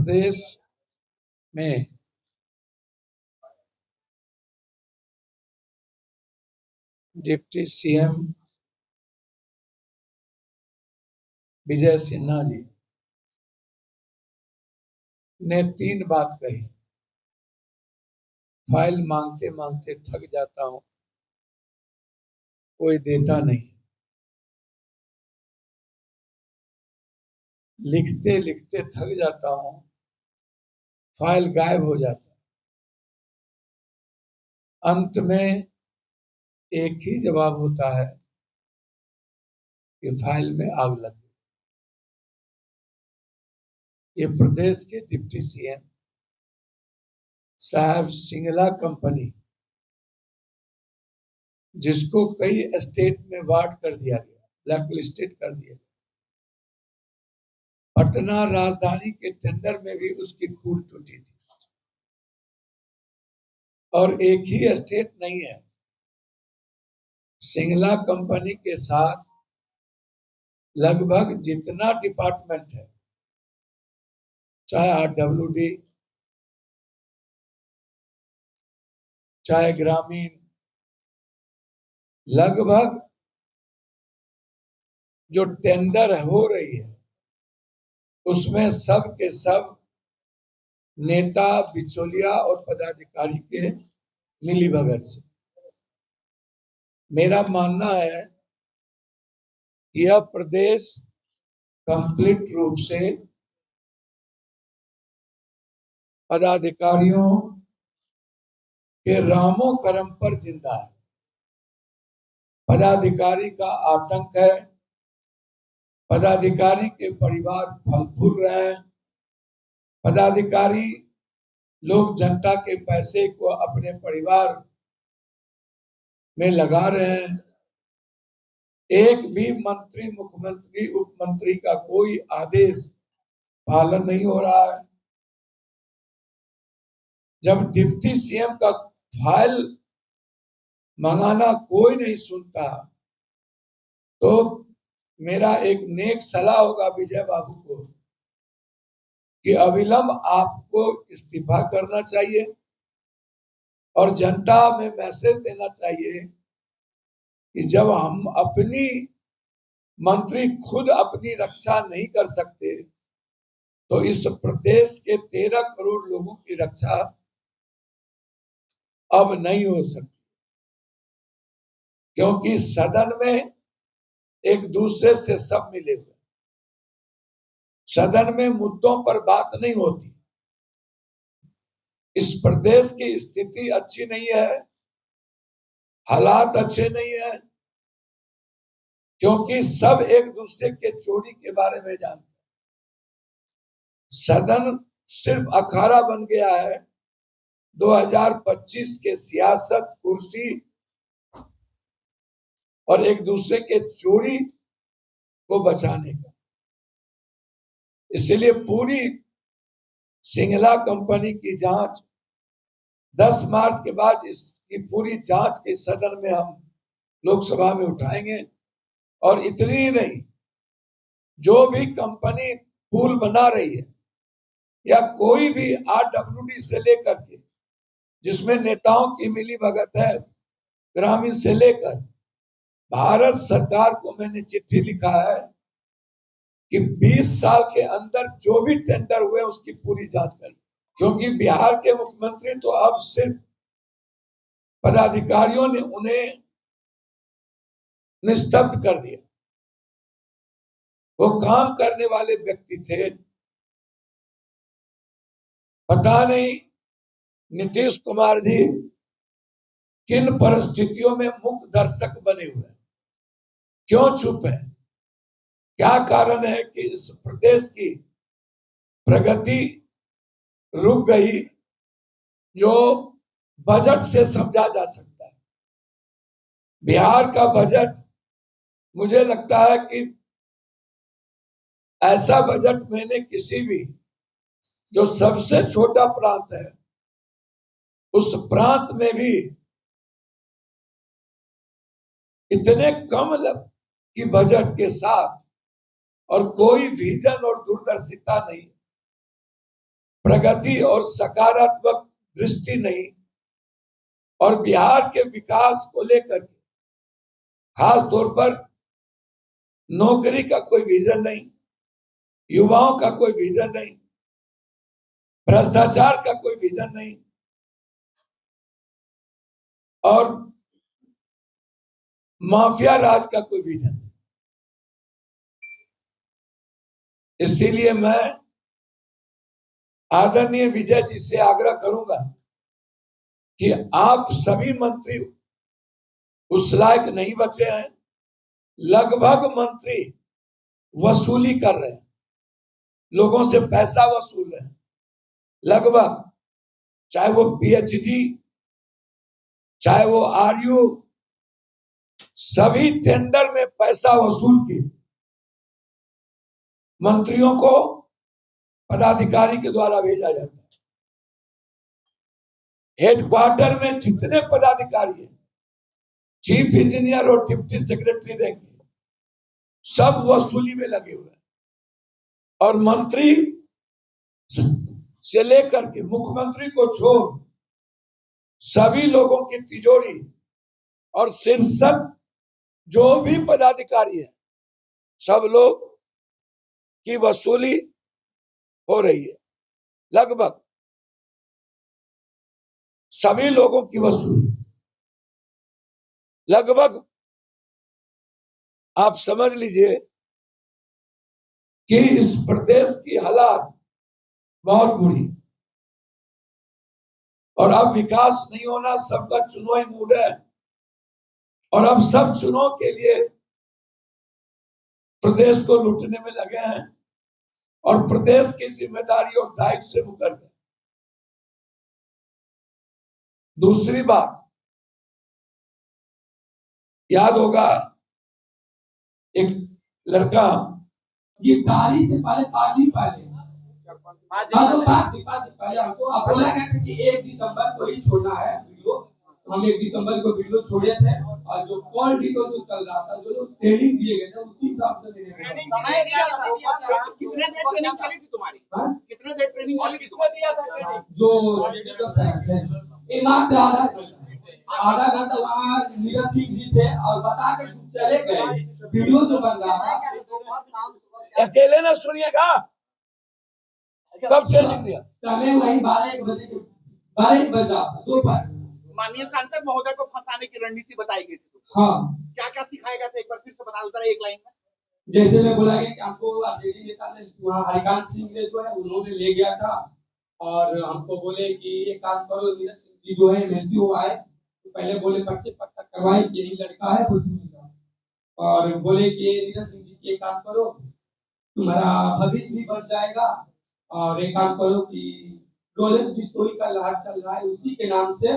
प्रदेश में deputy CM Vijay Sinha ji ने 3 बात कही। फाइल मांगते मांगते थक जाता हूं, कोई देता नहीं। लिखते लिखते थक जाता हूं, फाइल गायब हो जाता है। अंत में एक ही जवाब होता है कि फाइल में आग लग गई। ये प्रदेश के डिप्टी सीएम साहब सिंगला कंपनी, जिसको कई स्टेट में वार्ड कर दिया गया, ब्लैकलिस्टेड कर दिया गया। पटना राजधानी के टेंडर में भी उसकी कूट टूटी थी। और एक ही स्टेट नहीं है, सिंगला कंपनी के साथ लगभग जितना डिपार्टमेंट है, चाहे आरडब्ल्यूडी, चाहे ग्रामीण, लगभग जो टेंडर हो रही है उसमें सब के सब नेता, बिचौलिया और पदाधिकारी के मिलीभगत से। मेरा मानना है कि यह प्रदेश कंप्लीट रूप से पदाधिकारियों के रामो कर्म पर जिंदा है। पदाधिकारी का आतंक है, पदाधिकारी के परिवार फल फूल रहे हैं, पदाधिकारी लोग जनता के पैसे को अपने परिवार में लगा रहे हैं। एक भी मंत्री, मुख्यमंत्री, उपमंत्री का कोई आदेश पालन नहीं हो रहा है। जब डिप्टी सीएम का फाइल मंगाना कोई नहीं सुनता, तो मेरा एक नेक सलाह होगा विजय बाबू को कि अविलंब आपको इस्तीफा करना चाहिए और जनता में मैसेज देना चाहिए कि जब हम अपनी मंत्री खुद अपनी रक्षा नहीं कर सकते, तो इस प्रदेश के 13 करोड़ लोगों की रक्षा अब नहीं हो सकती। क्योंकि सदन में एक दूसरे से सब मिले हुए, सदन में मुद्दों पर बात नहीं होती। इस प्रदेश की स्थिति अच्छी नहीं है, हालात अच्छे नहीं है, क्योंकि सब एक दूसरे के चोरी के बारे में जानते हैं। सदन सिर्फ अखाड़ा बन गया है 2025 के सियासत, कुर्सी और एक दूसरे के चोरी को बचाने का। इसलिए पूरी सिंगला कंपनी की जांच 10 मार्च के बाद इसकी पूरी जांच के सदन में हम लोकसभा में उठाएंगे। और इतनी ही नहीं, जो भी कंपनी पुल बना रही है या कोई भी आरडब्ल्यूडी से लेकर के, जिसमें नेताओं की मिलीभगत है, ग्रामीण से लेकर, भारत सरकार को मैंने चिट्ठी लिखा है कि 20 साल के अंदर जो भी टेंडर हुए उसकी पूरी जांच करें। क्योंकि बिहार के मुख्यमंत्री तो अब सिर्फ पदाधिकारियों ने उन्हें निस्तब्ध कर दिया। वो काम करने वाले व्यक्ति थे। पता नहीं नीतीश कुमार जी किन परिस्थितियों में मुख्य दर्शक बने हुए हैं, क्यों चुप है? क्या कारण है कि इस प्रदेश की प्रगति रुक गई, जो बजट से समझा जा सकता है? बिहार का बजट, मुझे लगता है कि ऐसा बजट मैंने किसी भी, जो सबसे छोटा प्रांत है उस प्रांत में भी इतने कम की बजट के साथ और कोई विजन और दूरदर्शिता नहीं, प्रगति और सकारात्मक दृष्टि नहीं, और बिहार के विकास को लेकर के खास तौर पर नौकरी का कोई विजन नहीं, युवाओं का कोई विजन नहीं, भ्रष्टाचार का कोई विजन नहीं, और माफिया राज का कोई विजन नहीं। इसीलिए मैं आदरणीय विजय जी से आग्रह करूंगा कि आप सभी मंत्री उस लायक नहीं बचे हैं। लगभग मंत्री वसूली कर रहे हैं, लोगों से पैसा वसूल रहे हैं, लगभग, चाहे वो पीएचडी, चाहे वो आरयू, सभी टेंडर में पैसा वसूल के मंत्रियों को पदाधिकारी के द्वारा भेजा जाता है। हेडक्वार्टर में जितने पदाधिकारी हैं, चीफ इंजीनियर और डिप्टी सेक्रेटरी रैंक के, सब वसूली में लगे हुए हैं, और मंत्री से लेकर के मुख्यमंत्री को छोड़ सभी लोगों की तिजोरी और शीर्षक जो भी पदाधिकारी है, सब लोग की वसूली हो रही है। लगभग सभी लोगों की वसूली, लगभग आप समझ लीजिए कि इस प्रदेश की हालात बहुत बुरी, और अब विकास नहीं होना, सबका चुनावी मूड है, और अब सब चुनाव के लिए प्रदेश को लूटने में लगे हैं, और प्रदेश की जिम्मेदारी और दायित्व से मुकर गए। दूसरी बात, याद होगा एक लड़का, ये गाड़ी से पहले पानी पहले हमको आप बोला गया कि 1 दिसंबर को ही छोड़ना है वीडियो। हम 1 दिसंबर को वीडियो छोड़े थे, और जो कॉल वीडियो जो चल रहा था, जो ट्रेनिंग दिए गए थे, उसी हिसाब से समय क्या था? कितने देर ट्रेनिंग चली थी तुम्हारी? कितने देर ट्रेनिंग चली थी? किसको दिया था ट्रेनिंग? जो एक आधा घंटा वहाँ नीरज सिंह जी थे, और बता के चले गए। वीडियो जो बन रहा था, अकेले ना सुनिएगा, कब से लिख दिया? समय वही 12-1 बजे के 12-1 बजा दोपहर। माननीय सांसद महोदय को फंसाने की रणनीति बताई गई थी। हाँ, क्या क्या सिखाया गया था, एक बार फिर से बता दो एक लाइन में। जैसे मैं बोला कि आपको आरजेडी नेता ने वहाँ हरिकांत सिंह ने जो है उन्होंने ले गया था, और हमको बोले कि एक काम करो, नीरज सिंह जी जो है एमएलसी वो आए, तो पहले बोले पर्चे पक्का करवाए कि यही लड़का है, वो दूसरा, और बोले कि नीरज सिंह जी एक काम करो, तुम्हारा भविष्य भी बन जाएगा, और एक काम करो कि रोलेक्स बिस्टोरी का लहर चल रहा है, उसी के नाम से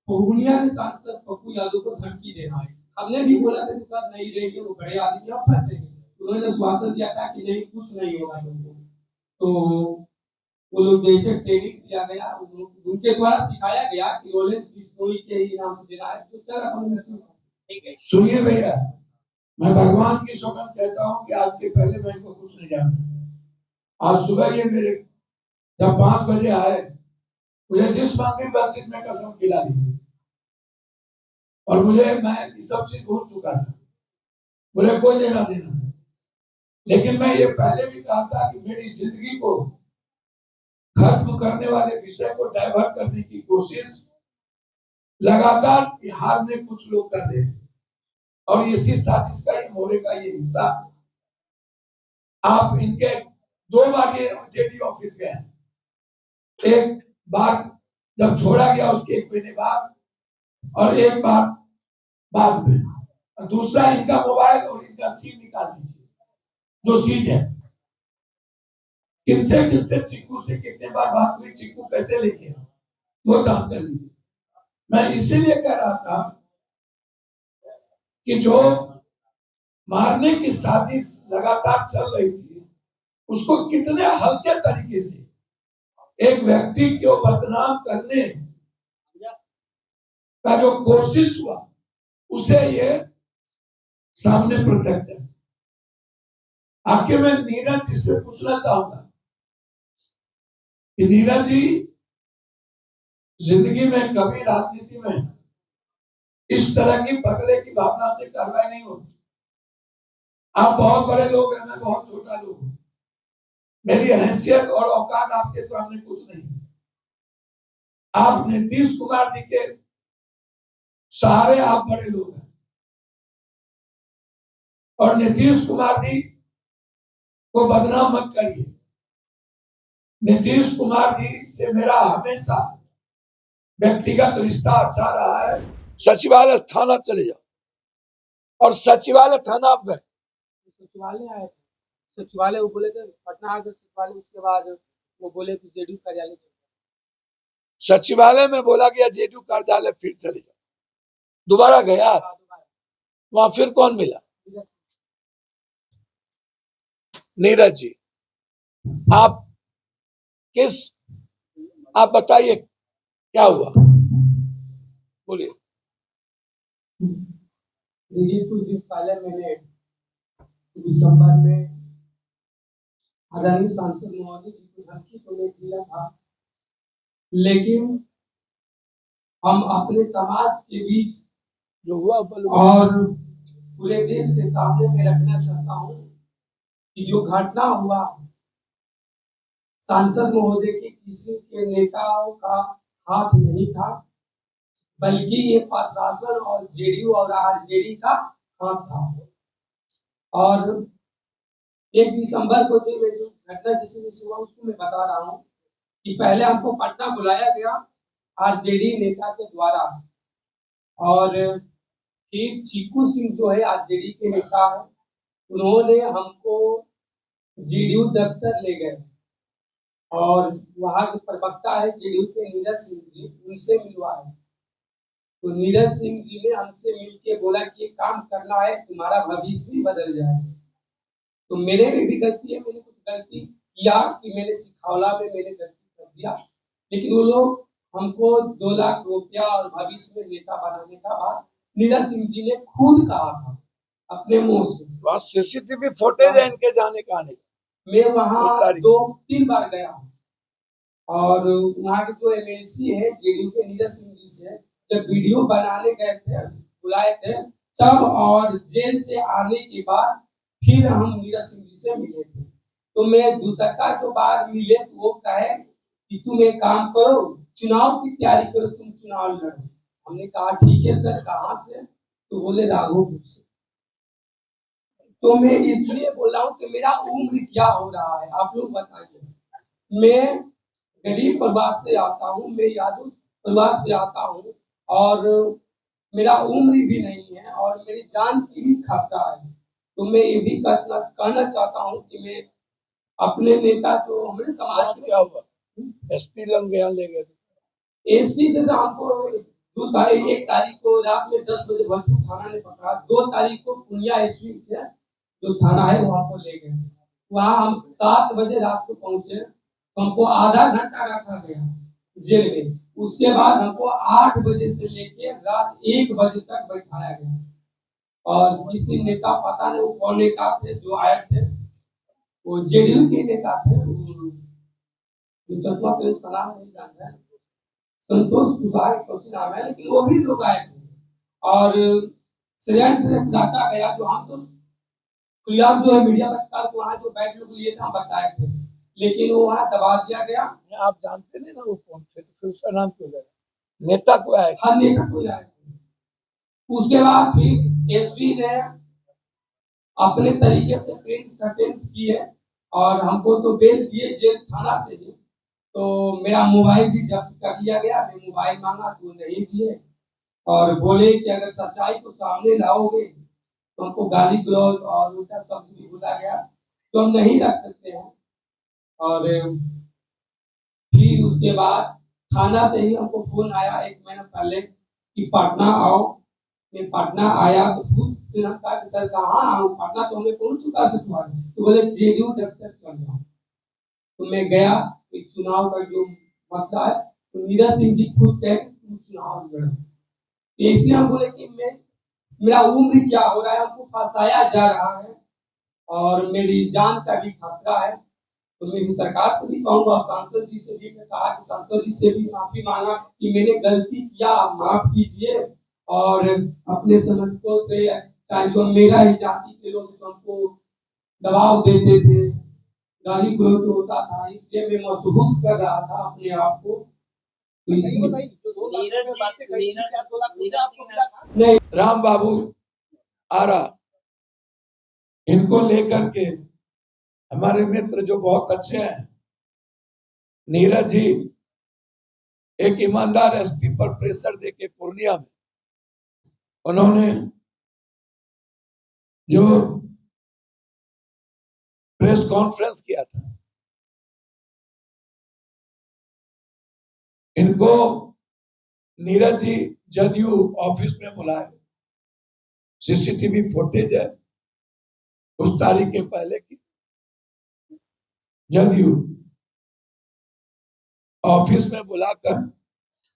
पूर्णिया के सांसद पप्पू यादव को धमकी दे रहा है। हमने भी बोला था कि सर नहीं देंगे, वो बड़े आदमी आप फंस देंगे। उन्होंने आश्वासन दिया था कि नहीं, कुछ नहीं होगा लोगों को। तो वो लोग जैसे ट्रेनिंग दिया गया, उनके द्वारा सिखाया गया कि रोलेक्स बिस्टोरी के ही नाम से देना है, तो चल अपन में सुनिए भैया, मैं भगवान की सौगंध कहता हूँ कि आज के पहले मैं इनको कुछ नहीं जानता। आज सुबह ये मेरे जब 5 बजे आए, मुझे जिस मंदिर मस्जिद में कसम खिला दी, और मैं ये सब चीज भूल चुका था, मुझे कोई लेना देना नहीं। लेकिन मैं ये पहले भी कहा था कि मेरी जिंदगी को खत्म करने वाले विषय को डाइवर्ट करने की कोशिश लगातार बिहार में कुछ लोग कर रहे हैं, और इसी साजिश का ये मोरे का ये हिस्सा। आप इनके 2 बार ये जेडी ऑफिस गए, एक बार जब छोड़ा गया उसके 1 महीने बाद, और एक बार बाद में, और दूसरा इनका मोबाइल और इनका सिम निकाल दीजिए, जो सीज है। किनसे चिक्कू से कितने बार बात हुई, चिक्कू कैसे लेके वो जांच कर लीजिए। मैं इसीलिए कह रहा था कि जो मारने की साजिश लगातार चल रही थी, उसको कितने हल्के तरीके से एक व्यक्ति को बदनाम करने का जो कोशिश हुआ, उसे ये सामने प्रकट है। आखिर मैं नीरज जी से पूछना चाहूंगा कि नीरज जी जिंदगी में कभी राजनीति में इस तरह की पकड़े की भावना से कार्रवाई नहीं होती। आप बहुत बड़े लोग हैं, मैं बहुत छोटा लोग हूं। मेरी हैसियत और औकात आपके सामने कुछ नहीं। आप नीतीश कुमार जी के सहारे आप बड़े लोग हैं और नीतीश कुमार जी को बदनाम मत करिए। नीतीश कुमार जी से मेरा हमेशा व्यक्तिगत रिश्ता अच्छा रहा है। सचिवालय थाना चले जाओ और सचिवालय थाना आप गए, सचिवालय आए थे, सचिवालय वो बोले थे पटना आ गए सचिवालय, उसके बाद वो बोले कि जेडीयू कार्यालय चले जाओ। सचिवालय में बोला गया जेडीयू कार्यालय फिर चले जाओ, दोबारा गया वहां फिर कौन मिला? नीरज जी आप आप बताइए क्या हुआ, बोलिए। देखिए कुछ दिन पहले मैंने दिसंबर में आदरणीय सांसद महोदय जी को धमकी तो नहीं दिया था, लेकिन हम अपने समाज के बीच जो हुआ और पूरे देश के सामने में रखना चाहता हूँ कि जो घटना हुआ सांसद महोदय के किसी के नेताओं का हाथ नहीं था, बल्कि ये प्रशासन और जेडीयू और आरजेडी का हाथ था। और 1 दिसंबर को जो घटना जिसमें हुआ उसको मैं बता रहा हूँ कि पहले हमको पटना बुलाया गया आरजेडी नेता के द्वारा, और फिर चीकू सिंह जो है आरजेडी के नेता है, उन्होंने हमको जेडीयू दफ्तर ले गए और वहां के प्रवक्ता है जेडीयू के नीरज सिंह जी, उनसे मिलवाए। तो नीरज सिंह जी ने हमसे मिलके बोला कि ये काम करना है, तुम्हारा भविष्य भी बदल जाएगा। तो मेरे में भी गलती है, मैंने कुछ गलती किया कि मैंने सिखावला में मैंने गलती कर दिया, लेकिन वो लोग हमको 2 लाख रुपया और भविष्य में नेता बनाने का बात नीरज सिंह जी ने खुद कहा था अपने मुंह से। वहाँ सीसीटीवी फुटेज है इनके जाने का आने का। मैं वहाँ 2-3 बार गया हूँ और वहाँ के जो एमएलसी है जेडीयू के नीरज सिंह जी से जब वीडियो बनाने गए थे, बुलाए थे तब, और जेल से आने के बाद फिर हम नीरज सिंह जी से मिले थे। तो मैं दूसरा जो बार मिले तो वो कहे कि तुम एक काम करो, चुनाव की तैयारी करो, तुम चुनाव लड़ो। हमने कहा ठीक है सर, कहाँ से? तो बोले राघोपुर से। तो मैं इसलिए बोल रहा हूँ कि मेरा उम्र क्या हो रहा है, आप लोग बताइए। मैं गरीब परिवार से आता हूँ, मैं यादव परिवार से आता हूँ और मेरा उम्र भी नहीं है और मेरी जान की भी खतरा है। तो मैं ये भी कहना चाहता हूँ कि मैं अपने नेता जो हमारे समाज में क्या हुआ, एसपी लंग गया ले गए? एसपी जैसा हमको 1 तारीख को रात में 10 बजे भरतपुर थाना ने पकड़ा, 2 तारीख को पुनिया एसपी जो थाना है वहां को ले गए। वहां हम 7 बजे रात को पहुंचे, हमको आधा घंटा रखा गया जेल में। उसके बाद हमको 8 बजे से लेके रात 1 बजे तक बैठाया गया और किसी नेता, पता नहीं वो कौन नेता थे जो आए थे, वो जेडीयू के नेता थे, जो चश्मा पे उसका नाम नहीं जानता है, संतोष कुमार कौन नाम है, लेकिन वो भी लोग आए थे और षड्यंत्र रचा गया। जो हम तो खुलेआम जो है मीडिया पत्रकार को वहाँ जो बैठ लोग लिए थे हम बताए थे, लेकिन वो वहाँ दबा दिया गया। आप जानते नहीं ना वो कौन थे, तो फिर उसका नाम क्यों लगा? नेता को आए? हाँ, नेता को आए। उसके बाद फिर एसपी ने अपने तरीके से प्रिंस किए और हमको तो बेल दिए जेल थाना से ही। तो मेरा मोबाइल भी जब्त कर लिया गया, मैं मोबाइल मांगा तो नहीं दिए और बोले कि अगर सच्चाई को सामने लाओगे तो हमको गाली गलौज और उल्टा शब्द भी बोला गया तो हम नहीं रख सकते हैं। और फिर उसके बाद थाना से ही हमको फोन आया 1 महीना पहले कि पटना आओ। मैं पटना आया तो फिर हम कहा कि सर कहाँ आऊँ, पटना तो हमें पहुंच चुका सचिवालय। तो बोले जेडीयू दफ्तर चल जाओ। तो मैं गया, एक चुनाव का जो मसला है तो नीरज सिंह जी खुद कहे तुम चुनाव लड़ो। इसलिए हम बोले कि मेरा उम्र क्या हो रहा है, हमको फंसाया जा रहा है और मेरी जान का भी खतरा है। तो मैं भी सरकार से भी कहूँगा और सांसद जी से भी मैं कहा कि सांसद जी से भी माफी मांगा कि मैंने गलती किया, माफ कीजिए। और अपने समर्थकों से चाहे जो मेरा ही जाति के लोग जो हमको दबाव देते थे, गाली गलौज होता था, इसलिए मैं महसूस कर रहा था अपने आप को। तो नहीं, राम बाबू आरा इनको लेकर के हमारे मित्र जो बहुत अच्छे हैं, नीरज जी एक ईमानदार एसपी पर प्रेशर देके पूर्णिया में उन्होंने जो प्रेस कॉन्फ्रेंस किया था, इनको नीरज जी जदयू ऑफिस में बुलाए, सीसीटीवी फुटेज है उस तारीख के पहले की, जदयू ऑफिस में बुलाकर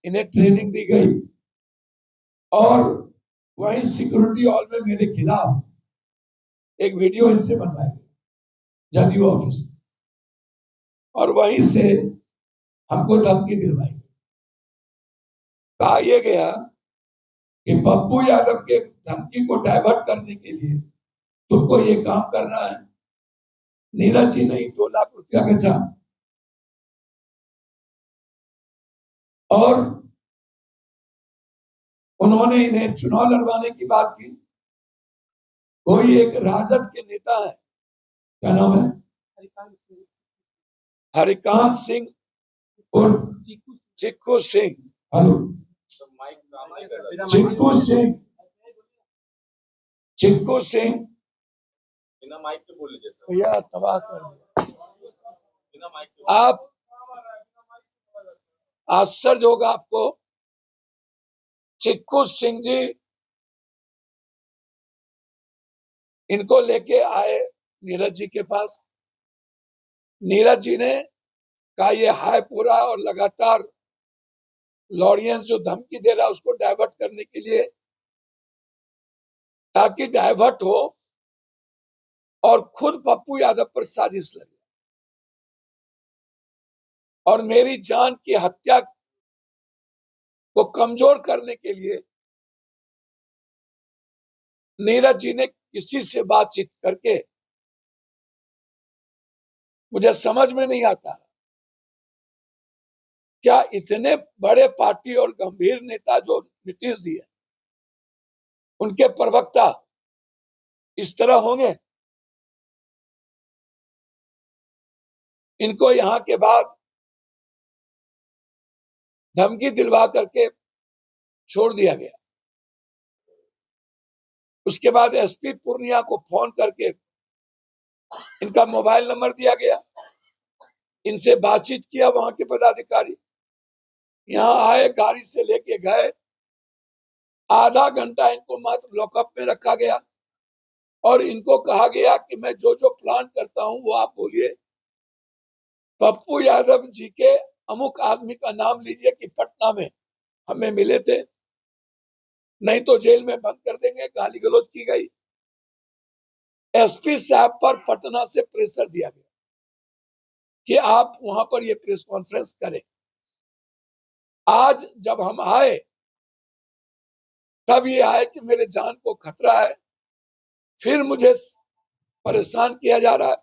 इन्हें ट्रेनिंग दी गई और वही सिक्योरिटी हॉल में मेरे खिलाफ एक वीडियो इनसे बनवाई गई जदयू ऑफिस में, और वहीं से हमको धमकी दिलवाई। कहा यह गया कि पप्पू यादव के धमकी को डाइवर्ट करने के लिए तुमको ये काम करना है। नीरज जी नहीं 2 लाख रुपया बेचा और उन्होंने इन्हें चुनाव लड़वाने की बात की। कोई एक राजद के नेता है, क्या नाम है, हरिकांत सिंह और चिक्कू सिंह, हेलो चिक्कू सिंह, चिक्कू सिंह भैया तबाह कर दिया। आप आश्चर्य होगा आपको, चिक्कू सिंह जी इनको लेके आए नीरज जी के पास। नीरज जी ने कहा ये हाय पूरा और लगातार लॉरियंस जो धमकी दे रहा है उसको डाइवर्ट करने के लिए, ताकि डाइवर्ट हो और खुद पप्पू यादव पर साजिश लगे और मेरी जान की हत्या को कमजोर करने के लिए नीरज जी ने किसी से बातचीत करके, मुझे समझ में नहीं आता क्या इतने बड़े पार्टी और गंभीर नेता जो नीतीश जी है उनके प्रवक्ता इस तरह होंगे। इनको यहां के बाद धमकी दिलवा करके छोड़ दिया गया। उसके बाद एसपी पूर्णिया को फोन करके इनका मोबाइल नंबर दिया गया, इनसे बातचीत किया। वहां के पदाधिकारी यहाँ आए, गाड़ी से लेके गए, आधा घंटा इनको मात्र लॉकअप में रखा गया और इनको कहा गया कि मैं जो जो प्लान करता हूं वो आप बोलिए। पप्पू यादव जी के अमुक आदमी का नाम लीजिए कि पटना में हमें मिले थे, नहीं तो जेल में बंद कर देंगे। गाली गलौज की गई। एसपी साहब पर पटना से प्रेशर दिया गया कि आप वहां पर ये प्रेस कॉन्फ्रेंस करें। आज जब हम आए तब ये आए कि मेरे जान को खतरा है, फिर मुझे परेशान किया जा रहा है।